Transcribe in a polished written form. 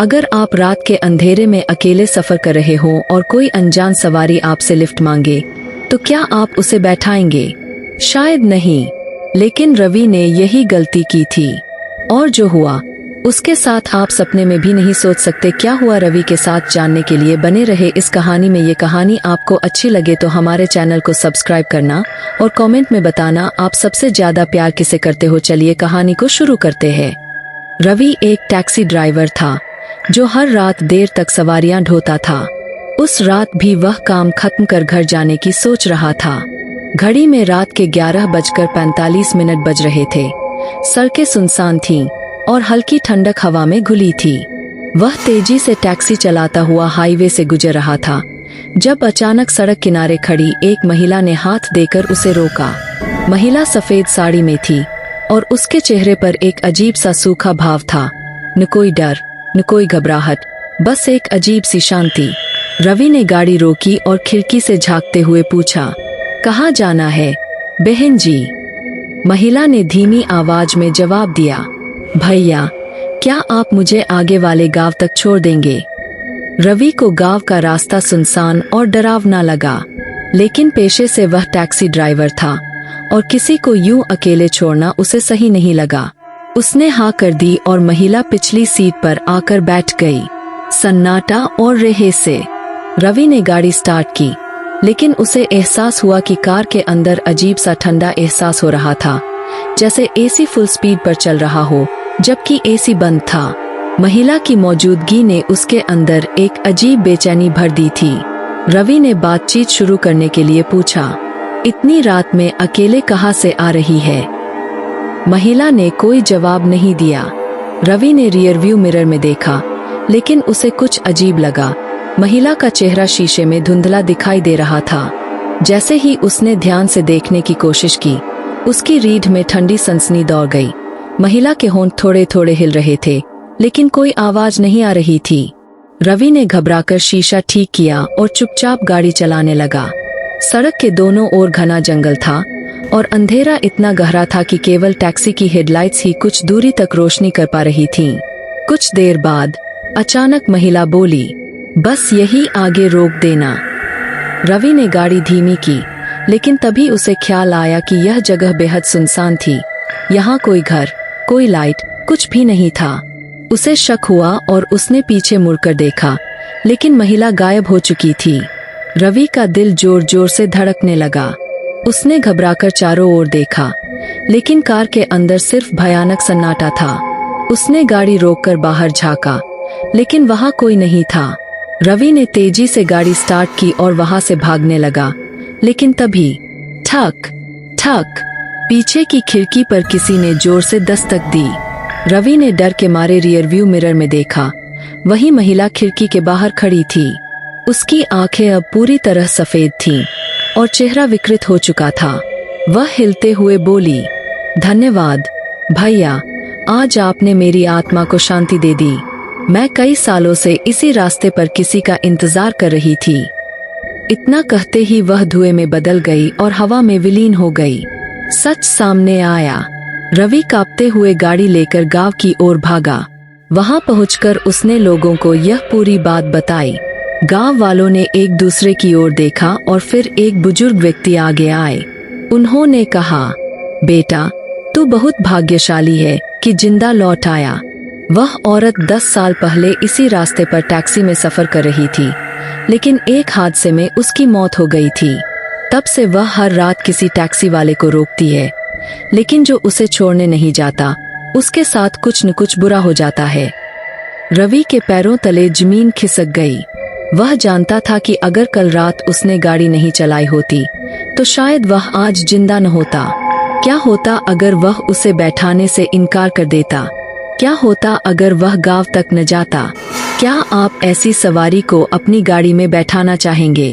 अगर आप रात के अंधेरे में अकेले सफर कर रहे हो और कोई अनजान सवारी आपसे लिफ्ट मांगे, तो क्या आप उसे बैठाएंगे? शायद नहीं, लेकिन रवि ने यही गलती की थी। और जो हुआ उसके साथ आप सपने में भी नहीं सोच सकते। क्या हुआ रवि के साथ जानने के लिए बने रहे इस कहानी में। ये कहानी आपको अच्छी लगे तो हमारे चैनल को सब्सक्राइब करना और कमेंट में बताना आप सबसे ज्यादा प्यार किसे करते हो। चलिए कहानी को शुरू करते हैं। रवि एक टैक्सी ड्राइवर था जो हर रात देर तक सवारियां ढोता था। उस रात भी वह काम खत्म कर घर जाने की सोच रहा था। घड़ी में रात के 11:45 बज रहे थे। सड़कें सुनसान थीं और हल्की ठंडक हवा में घुली थी। वह तेजी से टैक्सी चलाता हुआ हाईवे से गुजर रहा था जब अचानक सड़क किनारे खड़ी एक महिला ने हाथ देकर उसे रोका। महिला सफेद साड़ी में थी और उसके चेहरे पर एक अजीब सा सूखा भाव था। न कोई डर, न कोई घबराहट, बस एक अजीब सी शांति। रवि ने गाड़ी रोकी और खिड़की से झांकते हुए पूछा, कहाँ जाना है बहन जी? महिला ने धीमी आवाज में जवाब दिया, भैया, क्या आप मुझे आगे वाले गांव तक छोड़ देंगे? रवि को गांव का रास्ता सुनसान और डरावना लगा, लेकिन पेशे से वह टैक्सी ड्राइवर था और किसी को यूं अकेले छोड़ना उसे सही नहीं लगा। उसने हाँ कर दी और महिला पिछली सीट पर आकर बैठ गई। सन्नाटा और रेहे से रवि ने गाड़ी स्टार्ट की, लेकिन उसे एहसास हुआ कि कार के अंदर अजीब सा ठंडा एहसास हो रहा था, जैसे एसी फुल स्पीड पर चल रहा हो जबकि एसी बंद था। महिला की मौजूदगी ने उसके अंदर एक अजीब बेचैनी भर दी थी। रवि ने बातचीत शुरू करने के लिए पूछा, इतनी रात में अकेले कहाँ से आ रही है? महिला ने कोई जवाब नहीं दिया। रवि ने रियर व्यू मिरर में देखा, लेकिन उसे कुछ अजीब लगा। महिला का चेहरा शीशे में धुंधला दिखाई दे रहा था। जैसे ही उसने ध्यान से देखने की कोशिश की, उसकी रीढ़ में ठंडी सनसनी दौड़ गई। महिला के होंठ थोड़े थोड़े हिल रहे थे, लेकिन कोई आवाज नहीं आ रही थी। रवि ने घबराकर शीशा ठीक किया और चुपचाप गाड़ी चलाने लगा। सड़क के दोनों ओर घना जंगल था और अंधेरा इतना गहरा था कि केवल टैक्सी की हेडलाइट्स ही कुछ दूरी तक रोशनी कर पा रही थीं। कुछ देर बाद अचानक महिला बोली, बस यही आगे रोक देना। रवि ने गाड़ी धीमी की, लेकिन तभी उसे ख्याल आया कि यह जगह बेहद सुनसान थी। यहाँ कोई घर, कोई लाइट, कुछ भी नहीं था। उसे शक हुआ और उसने पीछे मुड़कर देखा, लेकिन महिला गायब हो चुकी थी। रवि का दिल जोर जोर से धड़कने लगा। उसने घबराकर चारों ओर देखा, लेकिन कार के अंदर सिर्फ भयानक सन्नाटा था। उसने गाड़ी रोककर बाहर झांका, लेकिन वहां कोई नहीं था। रवि ने तेजी से गाड़ी स्टार्ट की और वहां से भागने लगा, लेकिन तभी ठक ठक पीछे की खिड़की पर किसी ने जोर से दस्तक दी। रवि ने डर के मारे रियर व्यू मिरर में देखा। वही महिला खिड़की के बाहर खड़ी थी। उसकी आंखें अब पूरी तरह सफेद थीं और चेहरा विकृत हो चुका था। वह हिलते हुए बोली, धन्यवाद भैया, आज आपने मेरी आत्मा को शांति दे दी। मैं कई सालों से इसी रास्ते पर किसी का इंतजार कर रही थी। इतना कहते ही वह धुएं में बदल गई और हवा में विलीन हो गई। सच सामने आया। रवि कांपते हुए गाड़ी लेकर गांव की ओर भागा। वहां पहुंचकर उसने लोगों को यह पूरी बात बताई। गांव वालों ने एक दूसरे की ओर देखा और फिर एक बुजुर्ग व्यक्ति आगे आए। उन्होंने कहा, बेटा, तू बहुत भाग्यशाली है कि जिंदा लौट आया। वह औरत 10 साल पहले इसी रास्ते पर टैक्सी में सफर कर रही थी, लेकिन एक हादसे में उसकी मौत हो गई थी। तब से वह हर रात किसी टैक्सी वाले को रोकती है, लेकिन जो उसे छोड़ने नहीं जाता, उसके साथ कुछ न कुछ बुरा हो जाता है। रवि के पैरों तले जमीन खिसक गई। वह जानता था कि अगर कल रात उसने गाड़ी नहीं चलाई होती, तो शायद वह आज जिंदा न होता। क्या होता अगर वह उसे बैठाने से इनकार कर देता? क्या होता अगर वह गांव तक न जाता? क्या आप ऐसी सवारी को अपनी गाड़ी में बैठाना चाहेंगे?